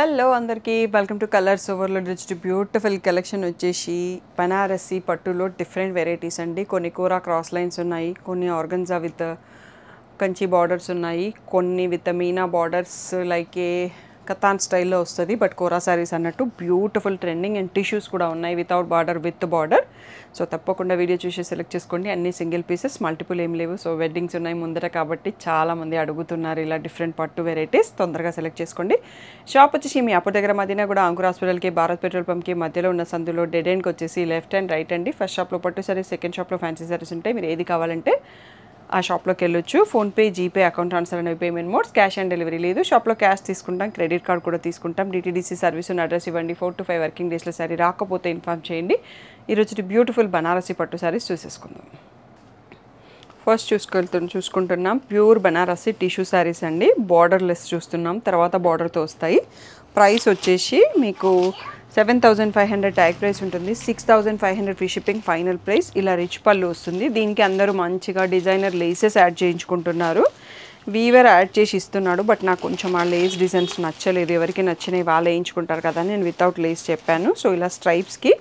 Hello అందరికీ welcome to colours overload rich beautiful collection వచ్చేసి బనారసి పట్టులో డిఫరెంట్ వెరైటీస్ అండి. కొన్ని కూర క్రాస్ లైన్స్ ఉన్నాయి, కొన్ని ఆర్గన్జా విత్ కంచి బార్డర్స్ ఉన్నాయి, కొన్ని విత్ మీనా బార్డర్స్ లైక్ ఏ కతాన్ స్టైల్లో వస్తుంది. బట్ కోరా శారీస్ అన్నట్టు బ్యూటిఫుల్ ట్రెండింగ్ అండ్ టిష్యూస్ కూడా ఉన్నాయి without border with border. So తప్పకుండా వీడియో చూసి సెలెక్ట్ చేసుకోండి. అన్ని సింగిల్ పీసెస్, మల్టిపుల్ ఏం లేవు. సో వెడ్డింగ్స్ ఉన్నాయి ముందర కాబట్టి చాలామంది అడుగుతున్నారు ఇలా డిఫరెంట్ పట్టు వెరైటీస్. తొందరగా సెలెక్ట్ చేసుకోండి. షాప్ వచ్చేసి మీ అప్పటి దగ్గర మధ్యన కూడా అంకుర్ హాస్పిటల్కి, భారత్ పెట్రోల్ పంప్కి మధ్యలో ఉన్న సందులో డెడ్ ఎండ్కి వచ్చేసి లెఫ్ట్ అండ్ రైట్ అండి. ఫస్ట్ షాప్లో పట్టు సారీస్, సెకండ్ షాప్లో ఫ్యాన్సీ సారీస్ ఉంటాయి. మీరు ఏది కావాలంటే ఆ షాప్లోకి వెళ్ళొచ్చు. ఫోన్పే, జీపే, అకౌంట్ ట్రాన్స్ఫర్ అనేవి payment modes. Cash on delivery లేదు. షాప్లో క్యాష్ తీసుకుంటాం, క్రెడిట్ కార్డ్ కూడా తీసుకుంటాం. డిటీడీసీ సర్వీస్ ఉన్న అడ్రస్ ఇవ్వండి. 4 to 5 వర్కింగ్ డేస్లో సారీ రాకపోతే ఇన్ఫార్మ్ చేయండి. ఈరోజు బ్యూటిఫుల్ బనారసి పట్టు సారీస్ చూసేసుకుందాం. ఫస్ట్ చూసుకుంటున్నాం ప్యూర్ బనారసి టిష్యూ శారీస్ అండి. బార్డర్లెస్ చూస్తున్నాం, తర్వాత బార్డర్తో వస్తాయి. ప్రైస్ వచ్చేసి మీకు 7,500 ట్యాగ్ ప్రైస్ ఉంటుంది. 6,500 ఫ్రీ షిప్పింగ్ ఫైనల్ ప్రైస్. ఇలా రిచ్ పళ్ళు వస్తుంది. దీనికి అందరూ మంచిగా డిజైనర్ లేసెస్ యాడ్ చేయించుకుంటున్నారు. వీవర్ యాడ్ చేసి ఇస్తున్నాడు, బట్ నాకు కొంచెం ఆ లేస్ డిజైన్స్ నచ్చలేదు. ఎవరికి నచ్చినవి వాళ్ళు వేయించుకుంటారు కదా, నేను వితౌట్ లేస్ చెప్పాను. సో ఇలా స్ట్రైప్స్కి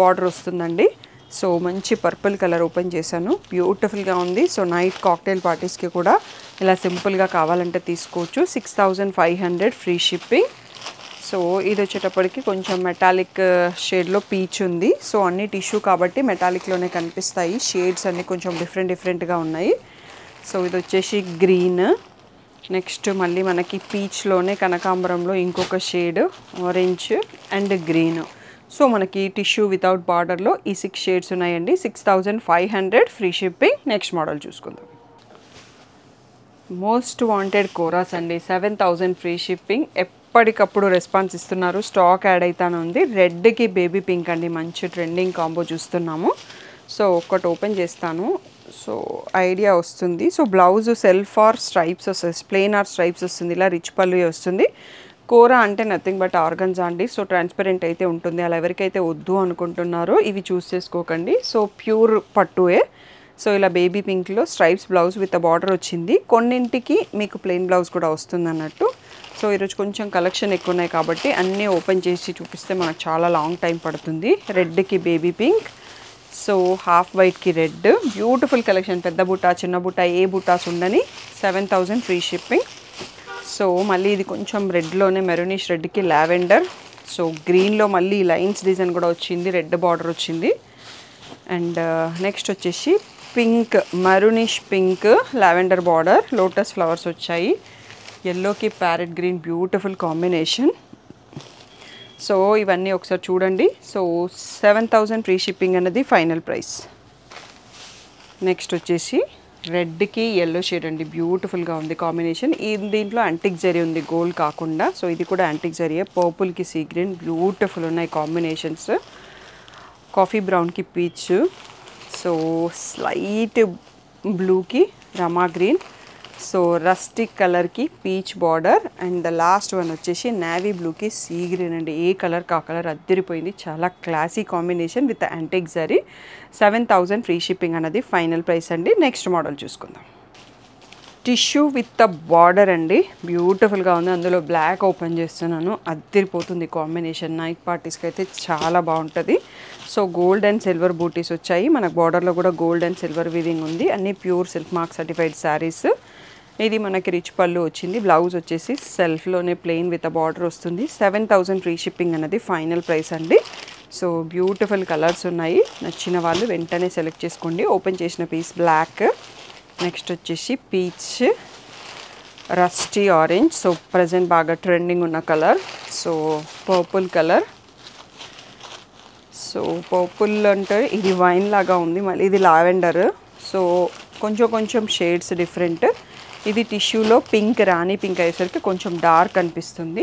బార్డర్ వస్తుందండి. సో మంచి పర్పుల్ కలర్ ఓపెన్ చేశాను, బ్యూటిఫుల్గా ఉంది. సో నైట్ కాక్టైల్ పార్టీస్కి కూడా ఇలా సింపుల్గా కావాలంటే తీసుకోవచ్చు. 6,500 ఫ్రీ షిప్పింగ్. సో ఇది వచ్చేటప్పటికి కొంచెం మెటాలిక్ షేడ్లో పీచ్ ఉంది. సో అన్ని టిష్యూ కాబట్టి మెటాలిక్లోనే కనిపిస్తాయి. షేడ్స్ అన్నీ కొంచెం డిఫరెంట్గా ఉన్నాయి. సో ఇది వచ్చేసి గ్రీన్, నెక్స్ట్ మళ్ళీ మనకి పీచ్లోనే కనకాంబరంలో ఇంకొక shade orange and green. So మనకి టిష్యూ వితౌట్ బార్డర్లో ఈ 6 షేడ్స్ ఉన్నాయండి. 6,500 ఫ్రీ షిప్పింగ్. నెక్స్ట్ మోడల్ చూసుకుందాం. మోస్ట్ వాంటెడ్ కోరాస్ అండి. 7,000 ఫ్రీ షిప్పింగ్. ఎప్పటికప్పుడు రెస్పాన్స్ ఇస్తున్నారు, స్టాక్ యాడ్ అవుతానే ఉంది. రెడ్కి బేబీ పింక్ అండి, మంచి ట్రెండింగ్ కాంబో చూస్తున్నాము. సో ఒకటి ఓపెన్ చేస్తాను, సో ఐడియా వస్తుంది. So blouse self or stripes వస్తుంది, ప్లెయిన్ ఆర్ స్ట్రైప్స్ వస్తుంది. ఇలా రిచ్ పళ్ళు వస్తుంది. కోరా అంటే నథింగ్ బట్ ఆర్గన్జా అండి. సో ట్రాన్స్పరెంట్ అయితే ఉంటుంది. అలా ఎవరికైతే వద్దు అనుకుంటున్నారో ఇవి చూస్ చేసుకోకండి. సో ప్యూర్ పట్టుయే. సో ఇలా బేబీ పింక్లో స్ట్రైప్స్ బ్లౌజ్ విత్ బార్డర్ వచ్చింది. కొన్నింటికి మీకు ప్లెయిన్ బ్లౌజ్ కూడా వస్తుంది అన్నట్టు. సో ఈరోజు కొంచెం కలెక్షన్ ఎక్కువ ఉన్నాయి కాబట్టి అన్నీ ఓపెన్ చేసి చూపిస్తే మనకు చాలా లాంగ్ టైం పడుతుంది. రెడ్కి బేబీ పింక్, సో హాఫ్ వైట్కి రెడ్. Beautiful collection. పెద్ద బుట్ట, చిన్న బుట్ట, ఏ బుట్టాస్ ఉండని. 7,000 ఫ్రీ షిప్పింగ్. సో మళ్ళీ ఇది కొంచెం రెడ్లోనే మెరూనిష్ రెడ్కి లావెండర్. సో గ్రీన్లో మళ్ళీ లైన్స్ డిజైన్ కూడా వచ్చింది, రెడ్ బార్డర్ వచ్చింది. అండ్ నెక్స్ట్ వచ్చేసి pink, maroonish pink, lavender border, lotus flowers వచ్చాయి. ఎల్లోకి parrot green, beautiful combination. So ఇవన్నీ ఒకసారి చూడండి. సో 7,000 ఫ్రీ షిప్పింగ్ అనేది ఫైనల్ ప్రైస్. నెక్స్ట్ వచ్చేసి రెడ్కి ఎల్లో షేడ్ అండి, బ్యూటిఫుల్గా ఉంది కాంబినేషన్. దీంట్లో యాంటిక్ జరీ ఉంది, గోల్డ్ కాకుండా. సో ఇది కూడా యాంటిక్ జరీయే. పర్పుల్కి సీ గ్రీన్, బ్యూటిఫుల్ ఉన్నాయి కాంబినేషన్స్. కాఫీ బ్రౌన్కి పీచ్, సో స్లైట్ బ్లూకి రమా గ్రీన్, సో రస్టిక్ కలర్కి peach border. And the last one వచ్చేసి నేవీ బ్లూకి సీ గ్రీన్ అండి. ఏ కలర్ కా కలర్ అద్దరిపోయింది. చాలా classy combination with antique zari. 7,000 free shipping అనేది ఫైనల్ ప్రైస్ అండి. నెక్స్ట్ మోడల్ చూసుకుందాం. టిష్యూ విత్ ద బార్డర్ అండి, బ్యూటిఫుల్గా ఉంది. అందులో బ్లాక్ ఓపెన్ చేస్తున్నాను, అద్దరిపోతుంది కాంబినేషన్. నైట్ పార్టీస్కి అయితే చాలా బాగుంటుంది. సో గోల్డ్ అండ్ సిల్వర్ బూటీస్ వచ్చాయి. మనకు బార్డర్లో కూడా గోల్డ్ అండ్ సిల్వర్ వీవింగ్ ఉంది. అన్నీ pure silk mark certified saris. ఇది మనకి రిచ్ పళ్ళు వచ్చింది. బ్లౌజ్ వచ్చేసి సెల్ఫ్లోనే ప్లెయిన్ విత్ బార్డర్ వస్తుంది. 7,000 ఫ్రీ షిప్పింగ్ అనేది ఫైనల్ ప్రైస్ అండి. సో బ్యూటిఫుల్ కలర్స్ ఉన్నాయి. నచ్చిన వాళ్ళు వెంటనే సెలెక్ట్ చేసుకోండి. ఓపెన్ చేసిన పీస్ బ్లాక్, నెక్స్ట్ వచ్చేసి peach, rusty orange, so present బాగా ట్రెండింగ్ ఉన్న colour. So purple colour. So purple అంటే ఇది వైన్ లాగా ఉంది. మళ్ళీ ఇది లావెండర్. సో కొంచెం షేడ్స్ డిఫరెంట్. ఇది టిష్యూలో పింక్, రాణి పింక్ అయ్యేసరికి కొంచెం డార్క్ అనిపిస్తుంది.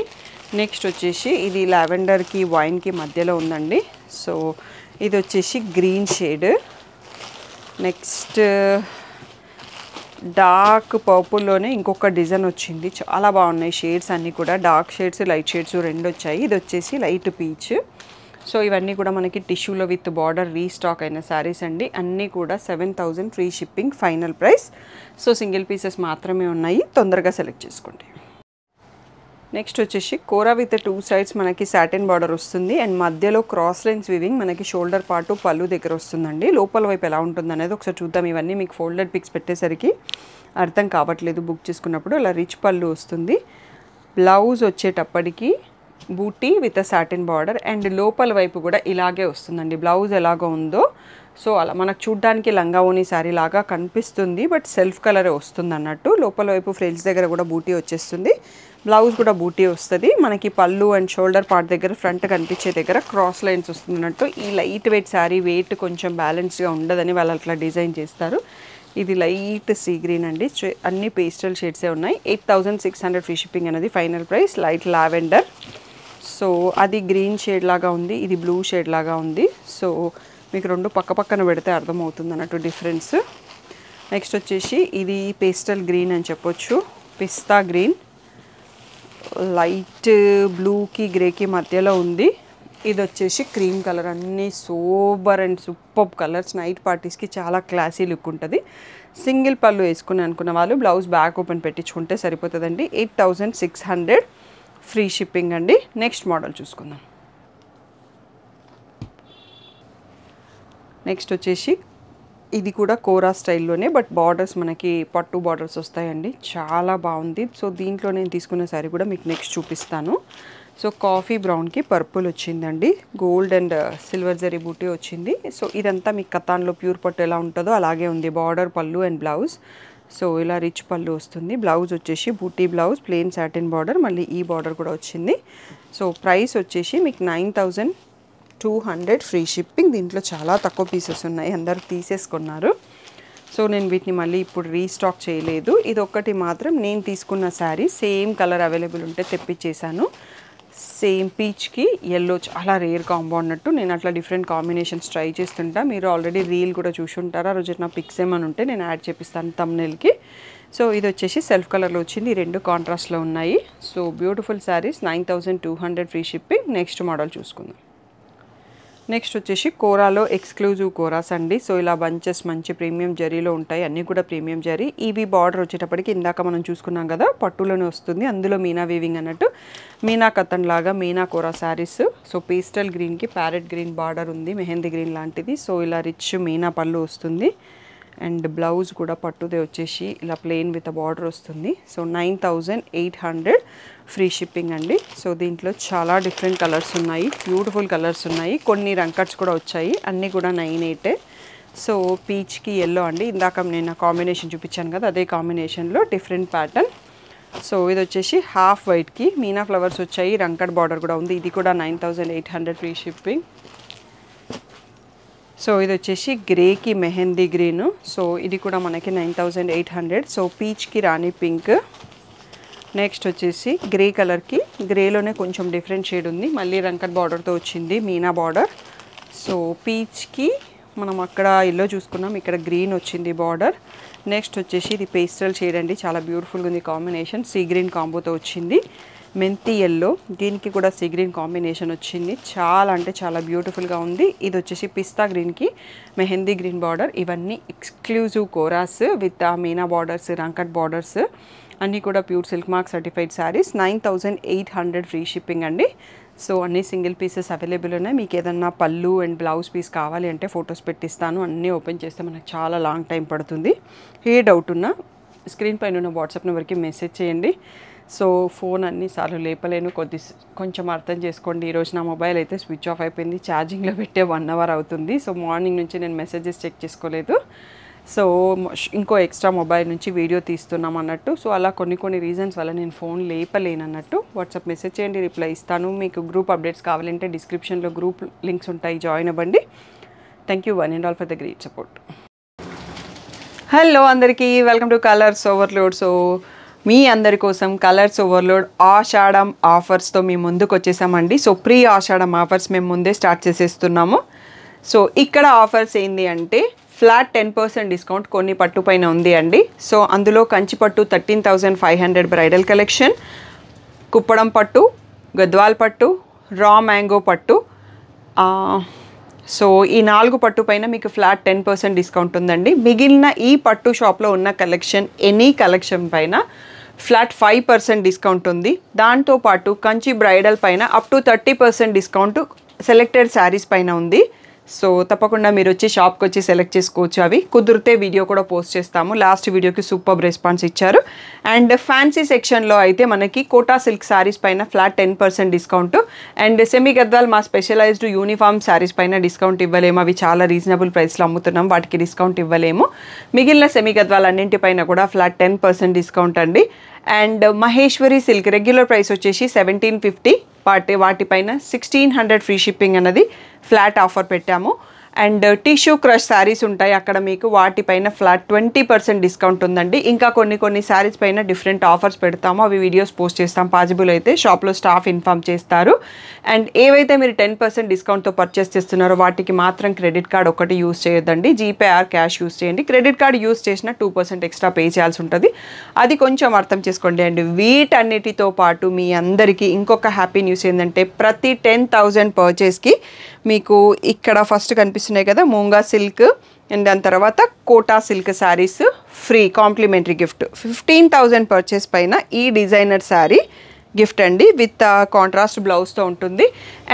నెక్స్ట్ వచ్చేసి ఇది లావెండర్కి వైన్కి మధ్యలో ఉందండి. సో ఇది వచ్చేసి గ్రీన్ షేడ్. నెక్స్ట్ డార్క్ పర్పుల్లోనే ఇంకొక డిజైన్ వచ్చింది. చాలా బాగున్నాయి షేడ్స్ అన్నీ కూడా. డార్క్ షేడ్స్, లైట్ షేడ్స్ రెండు వచ్చాయి. ఇది వచ్చేసి లైట్ పీచ్. సో ఇవన్నీ కూడా మనకి టిష్యూలో విత్ బార్డర్ రీస్టాక్ అయిన శారీస్ అండి. అన్నీ కూడా 7,000 free shipping final price. So single pieces మాత్రమే ఉన్నాయి, తొందరగా సెలెక్ట్ చేసుకోండి. నెక్స్ట్ వచ్చేసి కోరా విత్ 2 సైడ్స్ మనకి సాటిన్ బార్డర్ వస్తుంది అండ్ మధ్యలో క్రాస్ లైన్స్ వీవింగ్ మనకి షోల్డర్ పార్ట్ పళ్ళు దగ్గర వస్తుందండి. లోపల వైపు ఎలా ఉంటుంది అనేది ఒకసారి చూద్దాం. ఇవన్నీ మీకు ఫోల్డెడ్ పిక్స్ పెట్టేసరికి అర్థం కావట్లేదు బుక్ చేసుకున్నప్పుడు. అలా రిచ్ పళ్ళు వస్తుంది. బ్లౌజ్ వచ్చేటప్పటికి బూటీ విత్ సాటిన్ బార్డర్ అండ్ లోపల వైపు కూడా ఇలాగే వస్తుందండి. బ్లౌజ్ ఎలాగో ఉందో సో అలా మనకు చూడ్డానికి లంగా ఓని శారీ లాగా కనిపిస్తుంది, బట్ సెల్ఫ్ కలరే వస్తుంది అన్నట్టు. లోపల వైపు ఫ్రిల్స్ దగ్గర కూడా బూటీ వచ్చేస్తుంది, బ్లౌజ్ కూడా బూటీ వస్తుంది. మనకి పళ్ళు అండ్ షోల్డర్ పార్ట్ దగ్గర ఫ్రంట్ కనిపించే దగ్గర క్రాస్ లైన్స్ వస్తుంది అన్నట్టు. ఈ లైట్ వెయిట్ శారీ వెయిట్ కొంచెం బ్యాలెన్స్గా ఉండదని వాళ్ళు అట్లా డిజైన్ చేస్తారు. ఇది లైట్ సీ గ్రీన్ అండి, అన్ని పేస్టల్ షేడ్సే ఉన్నాయి. 8600 ఫ్రీ షిప్పింగ్ అనేది final price. Light lavender, so అది గ్రీన్ షేడ్ లాగా ఉంది, ఇది బ్లూ షేడ్ లాగా ఉంది. సో మీకు రెండు పక్క పక్కన పెడితే అర్థమవుతుంది అన్నట్టు డిఫరెన్స్. నెక్స్ట్ వచ్చేసి ఇది పేస్టల్ గ్రీన్ అని చెప్పొచ్చు, పిస్తా గ్రీన్, లైట్ బ్లూకి గ్రేకి మధ్యలో ఉంది. ఇది వచ్చేసి క్రీమ్ కలర్. అన్నీ super and super colours. Night పార్టీస్కి చాలా క్లాసీ లుక్ ఉంటుంది. సింగిల్ పళ్ళు వేసుకుని అనుకున్న వాళ్ళు బ్లౌజ్ బ్యాక్ ఓపెన్ పెట్టించుకుంటే సరిపోతుందండి. 8600 ఫ్రీ షిప్పింగ్ అండి. నెక్స్ట్ మోడల్ చూసుకుందాం. నెక్స్ట్ వచ్చేసి ఇది కూడా కోరా స్టైల్లోనే, బట్ బార్డర్స్ మనకి పట్టు బార్డర్స్ వస్తాయండి. చాలా బాగుంది. సో దీంట్లో నేను తీసుకున్న శారీ కూడా మీకు నెక్స్ట్ చూపిస్తాను. సో కాఫీ బ్రౌన్కి పర్పుల్ వచ్చిందండి, గోల్డ్ అండ్ సిల్వర్ జరీ బూటీ వచ్చింది. సో ఇదంతా మీకు కతాన్లో ప్యూర్ పట్టు ఎలా ఉంటుందో అలాగే ఉంది. బార్డర్, పళ్ళు అండ్ బ్లౌజ్. సో ఇలా రిచ్ పళ్ళు వస్తుంది. బ్లౌజ్ వచ్చేసి బూటీ బ్లౌజ్, ప్లెయిన్ సాటిన్ బార్డర్, మళ్ళీ ఈ బార్డర్ కూడా వచ్చింది. సో ప్రైస్ వచ్చేసి మీకు 9200 ఫ్రీ షిప్పింగ్. దీంట్లో చాలా తక్కువ పీసెస్ ఉన్నాయి, అందరూ తీసేసుకున్నారు. సో నేను వీటిని మళ్ళీ ఇప్పుడు రీస్టాక్ చేయలేదు. ఇది ఒక్కటి మాత్రం నేను తీసుకున్న శారీ సేమ్ కలర్ అవైలబుల్ ఉంటే తెప్పించేశాను. సేమ్ పీచ్కి ఎల్లో చాలా రేర్ కాంబో అన్నట్టు. నేను అట్లా డిఫరెంట్ కాంబినేషన్స్ ట్రై చేస్తుంటా. మీరు ఆల్రెడీ రీల్ కూడా చూసి ఉంటారు. ఆ రోజు నా పిక్స్ ఏమైనా ఉంటే నేను యాడ్ చేపిస్తాను తమ్నెల్కి. సో ఇది వచ్చేసి సెల్ఫ్ కలర్లో వచ్చింది, రెండు కాంట్రాస్ట్లో ఉన్నాయి. So beautiful saris. 9200 free shipping. Next model చూసుకుందాం. నెక్స్ట్ వచ్చేసి కోరాలో ఎక్స్క్లూజివ్ కోరాస్ అండి. సో ఇలా బంచెస్ మంచి ప్రీమియం జరీలో ఉంటాయి, అన్నీ కూడా ప్రీమియం జరీ. ఇవి బార్డర్ వచ్చేటప్పటికి ఇందాక మనం చూసుకున్నాం కదా పట్టులోనే వస్తుంది, అందులో మీనా వీవింగ్ అన్నట్టు. మీనా కతన్ లాగా మీనా కోరా శారీస్. సో పేస్టల్ గ్రీన్కి ప్యారెట్ గ్రీన్ బార్డర్ ఉంది, మెహందీ గ్రీన్ లాంటిది. సో ఇలా రిచ్ మీనా పళ్ళు వస్తుంది అండ్ బ్లౌజ్ కూడా పట్టుదే వచ్చేసి ఇలా ప్లెయిన్ విత్ బార్డర్ వస్తుంది. సో 9800 ఫ్రీ షిప్పింగ్ అండి. సో దీంట్లో చాలా డిఫరెంట్ కలర్స్ ఉన్నాయి, బ్యూటిఫుల్ కలర్స్ ఉన్నాయి. కొన్ని రంకట్స్ కూడా వచ్చాయి, అన్నీ కూడా 98. సో పీచ్కి ఎల్లో అండి, ఇందాక నేను కాంబినేషన్ చూపించాను కదా అదే కాంబినేషన్లో డిఫరెంట్ ప్యాటర్న్. సో ఇది వచ్చేసి హాఫ్ వైట్కి మీనా ఫ్లవర్స్ వచ్చాయి, రంకట్ బార్డర్ కూడా ఉంది. ఇది కూడా 9800 ఫ్రీ షిప్పింగ్. సో ఇది వచ్చేసి గ్రేకి మెహందీ గ్రీను. సో ఇది కూడా మనకి 9800. సో పీచ్కి రాణి పింక్. నెక్స్ట్ వచ్చేసి గ్రే కలర్కి, గ్రేలోనే కొంచెం డిఫరెంట్ షేడ్ ఉంది, మళ్ళీ రంకట్ బార్డర్తో వచ్చింది మీనా బార్డర్. సో పీచ్కి మనం అక్కడ ఎల్లో చూసుకున్నాం, ఇక్కడ గ్రీన్ వచ్చింది బార్డర్. నెక్స్ట్ వచ్చేసి ఇది పేస్టల్ షేడ్ అండి, చాలా బ్యూటిఫుల్గా ఉంది కాంబినేషన్. సీ గ్రీన్ కాంబోతో వచ్చింది. మెంతి ఎల్లో, దీనికి కూడా సీ గ్రీన్ కాంబినేషన్ వచ్చింది. చాలా అంటే చాలా బ్యూటిఫుల్గా ఉంది. ఇది వచ్చేసి పిస్తా గ్రీన్కి మెహందీ గ్రీన్ బార్డర్. ఇవన్నీ ఎక్స్క్లూజివ్ కోరాస్ విత్ మీనా బార్డర్స్, రంకట్ బార్డర్స్, అన్నీ కూడా pure silk mark certified sarees. 9800 free shipping అండి. సో అన్ని సింగిల్ పీసెస్ అవైలబుల్ ఉన్నాయి. మీకు ఏదన్నా పళ్ళు అండ్ బ్లౌజ్ పీస్ కావాలి అంటే ఫొటోస్ పెట్టిస్తాను. అన్నీ ఓపెన్ చేస్తే మనకు చాలా లాంగ్ టైం పడుతుంది. ఏ డౌట్ ఉన్నా స్క్రీన్ పైన ఉన్న వాట్సాప్ నెంబర్కి మెసేజ్ చేయండి. సో ఫోన్ అన్నిసార్లు లేపలేను, కొంచెం అర్థం చేసుకోండి. ఈరోజు నా మొబైల్ అయితే స్విచ్ ఆఫ్ అయిపోయింది, ఛార్జింగ్లో పెట్టే 1 అవర్ అవుతుంది. సో మార్నింగ్ నుంచి నేను మెసేజెస్ చెక్ చేసుకోలేదు. సో ఇంకో ఎక్స్ట్రా మొబైల్ నుంచి వీడియో తీస్తున్నాం అన్నట్టు. సో అలా కొన్ని రీజన్స్ వల్ల నేను ఫోన్ లేపలేను అన్నట్టు. వాట్సాప్ మెసేజ్ చేయండి, రిప్లై ఇస్తాను. మీకు గ్రూప్ అప్డేట్స్ కావాలంటే డిస్క్రిప్షన్లో గ్రూప్ లింక్స్ ఉంటాయి, జాయిన్ అవ్వండి. Thank you one and all for the great support. Hello అందరికీ, welcome to colours overload. So మీ అందరి కోసం కలర్స్ ఓవర్లోడ్ ఆషాఢం ఆఫర్స్తో మేము ముందుకు వచ్చేసామండి. సో ప్రీ ఆషాఢం ఆఫర్స్ మేము ముందే స్టార్ట్ చేసేస్తున్నాము. సో ఇక్కడ ఆఫర్స్ ఏంటి అంటే ఫ్లాట్ 10% డిస్కౌంట్ కొన్ని పట్టు పైన ఉంది అండి. సో అందులో కంచి పట్టు 13500 బ్రైడల్ కలెక్షన్, కుప్పడం పట్టు, గద్వాల్ పట్టు, రా మ్యాంగో పట్టు. సో ఈ 4 పట్టు పైన మీకు ఫ్లాట్ 10% డిస్కౌంట్ ఉందండి. మిగిలిన ఈ పట్టు షాప్లో ఉన్న కలెక్షన్, ఎనీ కలెక్షన్ పైన ఫ్లాట్ 5% డిస్కౌంట్ ఉంది. దాంతోపాటు కంచి బ్రైడల్ పైన up to 30% discount selected saris పైన ఉంది. సో తప్పకుండా మీరు వచ్చి షాప్కి వచ్చి సెలెక్ట్ చేసుకోవచ్చు. అవి కుదిరితే వీడియో కూడా పోస్ట్ చేస్తాము. లాస్ట్ వీడియోకి సూపర్ రెస్పాన్స్ ఇచ్చారు. అండ్ ఫ్యాన్సీ సెక్షన్లో అయితే మనకి కోటా సిల్క్ శారీస్ పైన flat 10% discount. And semi Gadwal మా స్పెషలైజ్డ్ యూనిఫామ్ శారీస్ పైన డిస్కౌంట్ ఇవ్వలేము. అవి చాలా రీజనబుల్ ప్రైస్లో అమ్ముతున్నాం, వాటికి డిస్కౌంట్ ఇవ్వలేము. మిగిలిన సెమీ గద్వాల్ అన్నింటిపైన కూడా ఫ్లాట్ 10% డిస్కౌంట్ అండి. And Maheshwari silk regular price వచ్చేసి 1750, వాటిపైన 1600 ఫ్రీ షిప్పింగ్ అన్నది ఫ్లాట్ ఆఫర్ పెట్టాము. అండ్ టిష్యూ క్రష్ శారీస్ ఉంటాయి అక్కడ మీకు, వాటిపైన ఫ్లాట్ 20% డిస్కౌంట్ ఉందండి. ఇంకా కొన్ని శారీస్ పైన డిఫరెంట్ ఆఫర్స్ పెడతాము, అవి వీడియోస్ పోస్ట్ చేస్తాం. పాసిబుల్ అయితే షాప్లో స్టాఫ్ ఇన్ఫామ్ చేస్తారు. అండ్ ఏవైతే మీరు 10% డిస్కౌంట్తో పర్చేస్ చేస్తున్నారో వాటికి మాత్రం క్రెడిట్ కార్డ్ ఒకటి యూస్ చేయొద్దండి, జీపే ఆర్ క్యాష్ యూస్ చేయండి. క్రెడిట్ కార్డ్ యూస్ చేసిన 2% ఎక్స్ట్రా పే చేయాల్సి ఉంటుంది, అది కొంచెం అర్థం చేసుకోండి. అండ్ వీటన్నిటితో పాటు మీ అందరికీ ఇంకొక హ్యాపీ న్యూస్ ఏంటంటే ప్రతి 10,000 పర్చేస్కి మీకు ఇక్కడ ఫస్ట్ కనిపిస్తున్నాయి కదా మూంగా సిల్క్ అండ్ దాని తర్వాత Kota silk saris free complimentary gift. 15,000 purchase పైన ఈ డిజైనర్ శారీ గిఫ్ట్ అండి, విత్ కాంట్రాస్ట్ బ్లౌజ్తో ఉంటుంది.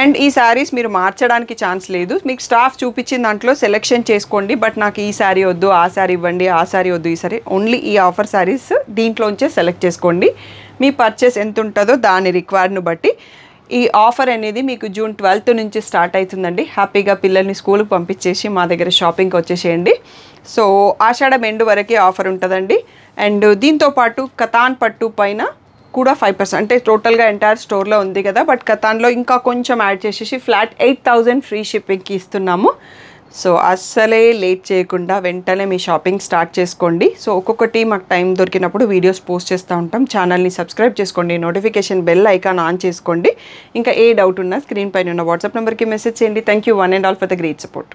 అండ్ ఈ శారీస్ మీరు మార్చడానికి ఛాన్స్ లేదు, మీకు స్టాఫ్ చూపించిన దాంట్లో సెలెక్షన్ చేసుకోండి. బట్ నాకు ఈ శారీ వద్దు, ఆ శారీ ఇవ్వండి, ఆ శారీ వద్దు, ఈ శారీ ఓన్లీ ఈ ఆఫర్ శారీస్ దీంట్లోంచే సెలెక్ట్ చేసుకోండి. మీ పర్చేస్ ఎంత ఉంటుందో దాని రిక్వైర్ను బట్టి. ఈ ఆఫర్ అనేది మీకు జూన్ 12th నుంచి స్టార్ట్ అవుతుందండి. హ్యాపీగా పిల్లల్ని స్కూల్కి పంపించేసి మా దగ్గర షాపింగ్కి వచ్చేసేయండి. సో ఆషాఢం ఎండ్ వరకే ఆఫర్ ఉంటుందండి. అండ్ దీంతోపాటు కతాన్ పట్టు పైన కూడా 5%, అంటే టోటల్గా ఎంటైర్ స్టోర్లో ఉంది కదా, బట్ కతాన్లో ఇంకా కొంచెం యాడ్ చేసేసి ఫ్లాట్ 8,000 ఫ్రీ షిప్పింగ్కి ఇస్తున్నాము. సో అస్సలే లేట్ చేయకుండా వెంటనే మీ షాపింగ్ స్టార్ట్ చేసుకోండి. సో ఒక్కొక్కటి మాకు టైం దొరికినప్పుడు వీడియోస్ పోస్ట్ చేస్తూ ఉంటాం. ఛానల్ని సబ్స్క్రైబ్ చేసుకోండి, నోటిఫికేషన్ బెల్ ఐకాన్ ఆన్ చేసుకోండి. ఇంకా ఏ డౌట్ ఉన్నా స్క్రీన్ పైన ఉన్న వాట్సాప్ నెంబర్కి మెసేజ్ చేయండి. Thank you one and all for the great support.